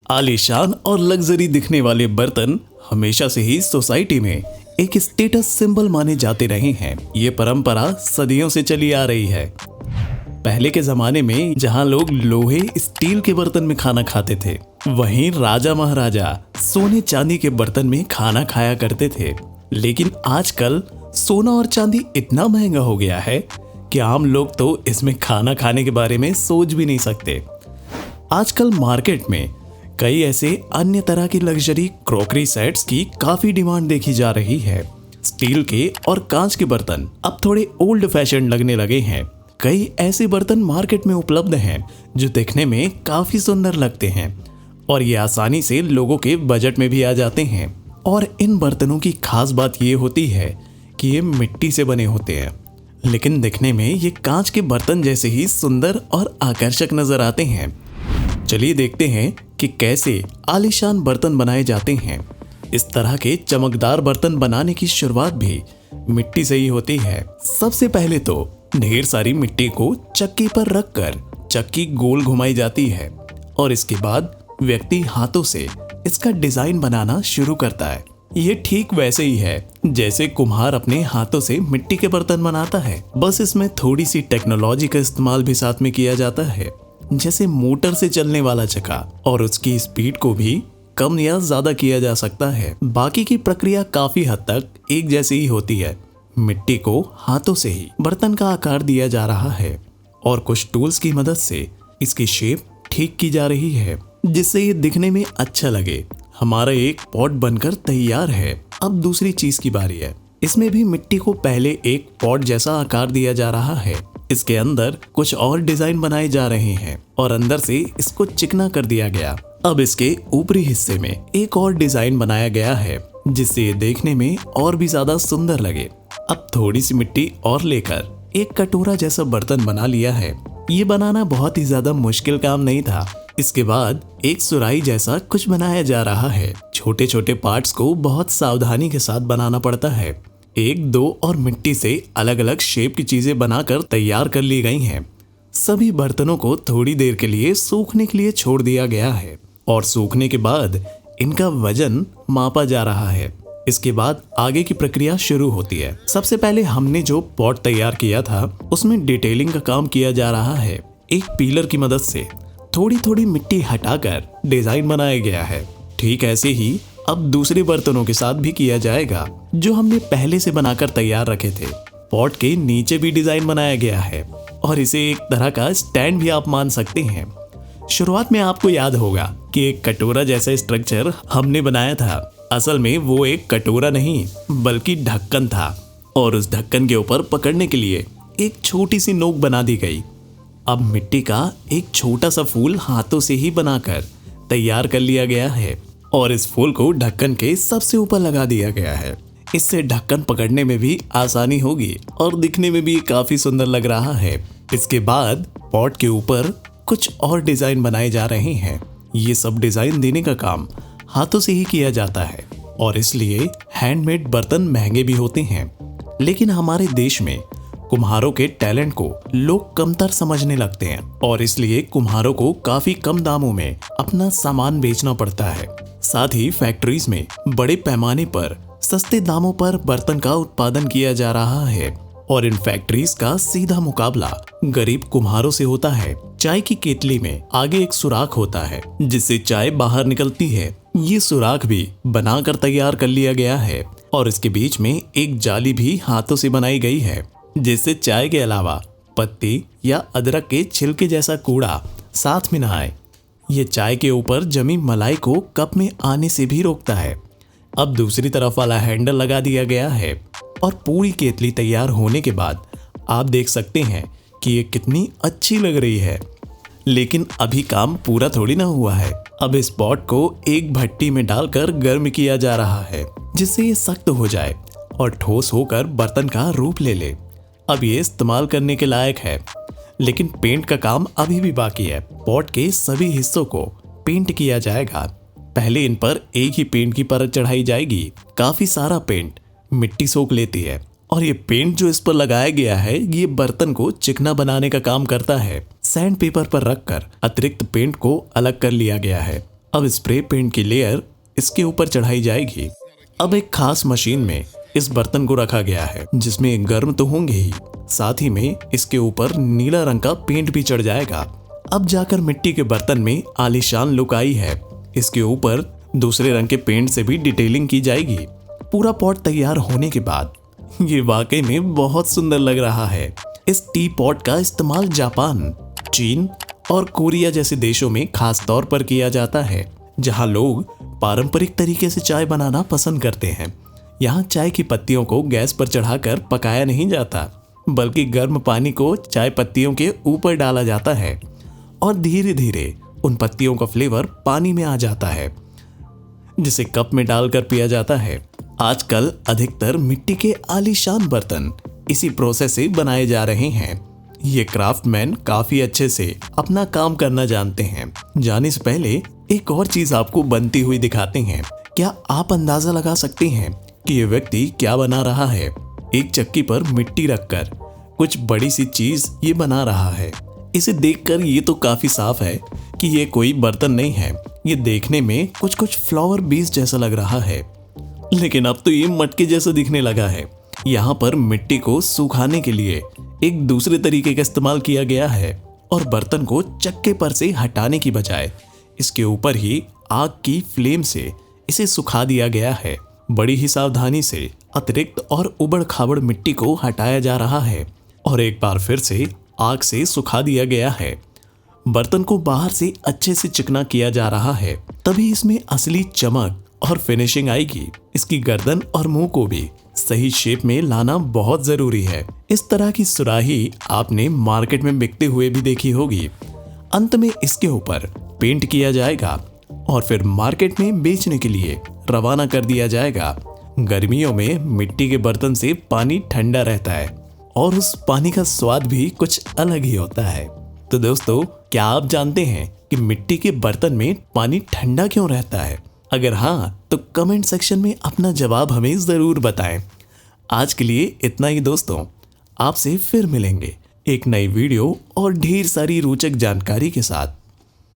आलीशान और लग्जरी दिखने वाले बर्तन हमेशा से ही सोसाइटी में एक स्टेटस सिंबल माने जाते रहे हैं। ये परंपरा सदियों से चली आ रही है। पहले के जमाने में जहां लोग लोहे स्टील के बर्तन में खाना खाते थे, वहीं राजा महाराजा सोने चांदी के बर्तन में खाना खाया करते थे। लेकिन आजकल सोना और चांदी इतना महंगा हो गया है कि आम लोग तो इसमें खाना खाने के बारे में सोच भी नहीं सकते। आजकल मार्केट में कई ऐसे अन्य तरह की लग्जरी क्रॉकरी सेट्स की काफी डिमांड देखी जा रही है। स्टील के और कांच के बर्तन अब थोड़े ओल्ड फैशन लगने लगे हैं। कई ऐसे बर्तन मार्केट में उपलब्ध हैं जो दिखने में काफी सुंदर लगते हैं और ये आसानी से लोगों के बजट में भी आ जाते हैं। और इन बर्तनों की खास बात ये होती है कि ये मिट्टी से बने होते हैं, लेकिन दिखने में ये कांच के बर्तन जैसे ही सुंदर और आकर्षक नजर आते हैं। चलिए देखते हैं कि कैसे आलीशान बर्तन बनाए जाते हैं। इस तरह के चमकदार बर्तन बनाने की शुरुआत भी मिट्टी से ही होती है। सबसे पहले तो ढेर सारी मिट्टी को चक्की पर रखकर चक्की गोल घुमाई जाती है और इसके बाद व्यक्ति हाथों से इसका डिजाइन बनाना शुरू करता है। ये ठीक वैसे ही है जैसे कुम्हार अपने हाथों से मिट्टी के बर्तन बनाता है, बस इसमें थोड़ी सी टेक्नोलॉजी का इस्तेमाल भी साथ में किया जाता है, जैसे मोटर से चलने वाला चक्का, और उसकी स्पीड को भी कम या ज्यादा किया जा सकता है। बाकी की प्रक्रिया काफी हद तक एक जैसी ही होती है। मिट्टी को हाथों से ही बर्तन का आकार दिया जा रहा है और कुछ टूल्स की मदद से इसकी शेप ठीक की जा रही है जिससे ये दिखने में अच्छा लगे। हमारा एक पॉट बनकर तैयार है। अब दूसरी चीज की बारी है। इसमें भी मिट्टी को पहले एक पॉट जैसा आकार दिया जा रहा है। इसके अंदर कुछ और डिजाइन बनाए जा रहे हैं और अंदर से इसको चिकना कर दिया गया। अब इसके ऊपरी हिस्से में एक और डिजाइन बनाया गया है जिससे ये देखने में और भी ज्यादा सुंदर लगे। अब थोड़ी सी मिट्टी और लेकर एक कटोरा जैसा बर्तन बना लिया है। ये बनाना बहुत ही ज्यादा मुश्किल काम नहीं था। इसके बाद एक सुराही जैसा कुछ बनाया जा रहा है। छोटे छोटे पार्ट्स को बहुत सावधानी के साथ बनाना पड़ता है। एक, दो और मिट्टी से अलग अलग शेप की चीजें बनाकर तैयार कर ली गई हैं। सभी बर्तनों को थोड़ी देर के लिए सूखने के लिए छोड़ दिया गया है और सूखने के बाद इनका वजन मापा जा रहा है। इसके बाद आगे की प्रक्रिया शुरू होती है। सबसे पहले हमने जो पॉट तैयार किया था उसमें डिटेलिंग का काम किया जा रहा है। एक पीलर की मदद से थोड़ी थोड़ी मिट्टी हटाकर डिजाइन बनाया गया है। ठीक ऐसे ही अब दूसरे बर्तनों के साथ भी किया जाएगा जो हमने पहले से बनाकर तैयार रखे थे। पॉट के नीचे भी डिजाइन बनाया गया है और इसे एक तरह का स्टैंड भी आप मान सकते हैं। शुरुआत में आपको याद होगा कि एक कटोरा जैसा स्ट्रक्चर हमने बनाया था। असल में वो एक कटोरा नहीं बल्कि ढक्कन था और उस ढक्कन के ऊपर पकड़ने के लिए एक छोटी सी नोक बना दी गई। अब मिट्टी का एक छोटा सा फूल हाथों से ही बनाकर तैयार कर लिया गया है और इस फूल को ढक्कन के सबसे ऊपर लगा दिया गया है। इससे ढक्कन पकड़ने में भी आसानी होगी और दिखने में भी काफी सुंदर लग रहा है। इसके बाद पॉट के ऊपर कुछ और डिजाइन बनाए जा रहे हैं। ये सब डिजाइन देने का काम हाथों से ही किया जाता है और इसलिए हैंडमेड बर्तन महंगे भी होते हैं। लेकिन हमारे देश में कुम्हारों के टैलेंट को लोग कमतर समझने लगते हैं और इसलिए कुम्हारों को काफी कम दामों में अपना सामान बेचना पड़ता है। साथ ही फैक्ट्रीज में बड़े पैमाने पर सस्ते दामों पर बर्तन का उत्पादन किया जा रहा है और इन फैक्ट्रीज का सीधा मुकाबला गरीब कुम्हारों से होता है। चाय की केतली में आगे एक सुराख होता है जिससे चाय बाहर निकलती है। ये सुराख भी बनाकर तैयार कर लिया गया है और इसके बीच में एक जाली भी हाथों से बनाई गई है जिससे चाय के अलावा पत्ती या अदरक के छिलके जैसा कूड़ा साथ में न आए। ये चाय के ऊपर जमी मलाई को कप में आने से भी रोकता है। अब दूसरी तरफ वाला हैंडल लगा दिया गया है और पूरी केतली तैयार होने के बाद आप देख सकते हैं कि ये कितनी अच्छी लग रही है। लेकिन अभी काम पूरा थोड़ी ना हुआ है। अब इस पॉट को एक भट्टी में डालकर गर्म किया जा रहा है जिससे ये सख्त हो जाए और ठोस होकर बर्तन का रूप ले ले। अब ये इस्तेमाल करने के लायक है, लेकिन पेंट का काम अभी भी बाकी है। पॉट के सभी हिस्सों को पेंट किया जाएगा। पहले इन पर एक ही पेंट की परत चढ़ाई जाएगी। काफी सारा पेंट मिट्टी सोख लेती है और ये पेंट जो इस पर लगाया गया है ये बर्तन को चिकना बनाने का काम करता है। सैंड पेपर पर रखकर अतिरिक्त पेंट को अलग कर लिया गया है। अब स्प्रे पेंट की लेयर इसके ऊपर चढ़ाई जाएगी। अब एक खास मशीन में इस बर्तन को रखा गया है जिसमें गर्म तो होंगे ही, साथ ही में इसके ऊपर नीला रंग का पेंट भी चढ़ जाएगा। अब जाकर मिट्टी के बर्तन में आलीशान लुक आई है। इसके ऊपर दूसरे रंग के पेंट से भी डिटेलिंग की जाएगी। पूरा पॉट तैयार होने के बाद ये वाकई में बहुत सुंदर लग रहा है। इस टी पॉट का इस्तेमाल जापान, चीन और कोरिया जैसे देशों में खास तौर पर किया जाता है, जहां लोग पारंपरिक तरीके से चाय बनाना पसंद करते हैं। यहाँ चाय की पत्तियों को गैस पर चढ़ाकर पकाया नहीं जाता, बल्कि गर्म पानी को चाय पत्तियों के ऊपर डाला जाता है और धीरे धीरे उन पत्तियों का फ्लेवर पानी में आ जाता है, जिसे कप में डालकर पिया जाता है। आजकल अधिकतर मिट्टी के आलीशान बर्तन इसी प्रोसेस से बनाए जा रहे हैं। ये क्राफ्टमैन काफी अच्छे से अपना काम करना जानते हैं। जाने से पहले एक और चीज आपको बनती हुई दिखाते हैं। क्या आप अंदाजा लगा सकते हैं कि ये व्यक्ति क्या बना रहा है? एक चक्की पर मिट्टी रखकर कुछ बड़ी सी चीज ये बना रहा है। इसे देखकर ये तो काफी साफ है कि ये कोई बर्तन नहीं है। ये देखने में कुछ कुछ फ्लावर बीज जैसा लग रहा है, लेकिन अब तो ये मटके जैसा दिखने लगा है। यहाँ पर मिट्टी को सुखाने के लिए एक दूसरे तरीके का इस्तेमाल किया गया है और बर्तन को चक्के पर से हटाने की बजाय इसके ऊपर ही आग की फ्लेम से इसे सुखा दिया गया है। बड़ी ही सावधानी से अतिरिक्त और उबड़ खाबड़ मिट्टी को हटाया जा रहा है और एक बार फिर से आग से सुखा दिया गया है। बर्तन को बाहर से अच्छे से चिकना किया जा रहा है, तभी इसमें असली चमक और फिनिशिंग आएगी। इसकी गर्दन और मुंह को भी सही शेप में लाना बहुत जरूरी है। इस तरह की सुराही आपने मार्केट में बिकते हुए भी देखी होगी। अंत में इसके ऊपर पेंट किया जाएगा और फिर मार्केट में बेचने के लिए रवाना कर दिया जाएगा। गर्मियों में मिट्टी के बर्तन से पानी ठंडा रहता है और उस पानी का स्वाद भी कुछ अलग ही होता है। तो दोस्तों, क्या आप जानते हैं कि मिट्टी के बर्तन में पानी ठंडा क्यों रहता है? अगर हाँ, तो कमेंट सेक्शन में अपना जवाब हमें जरूर बताएं। आज के लिए इतना ही दोस्तों, आपसे फिर मिलेंगे एक नई वीडियो और ढेर सारी रोचक जानकारी के साथ।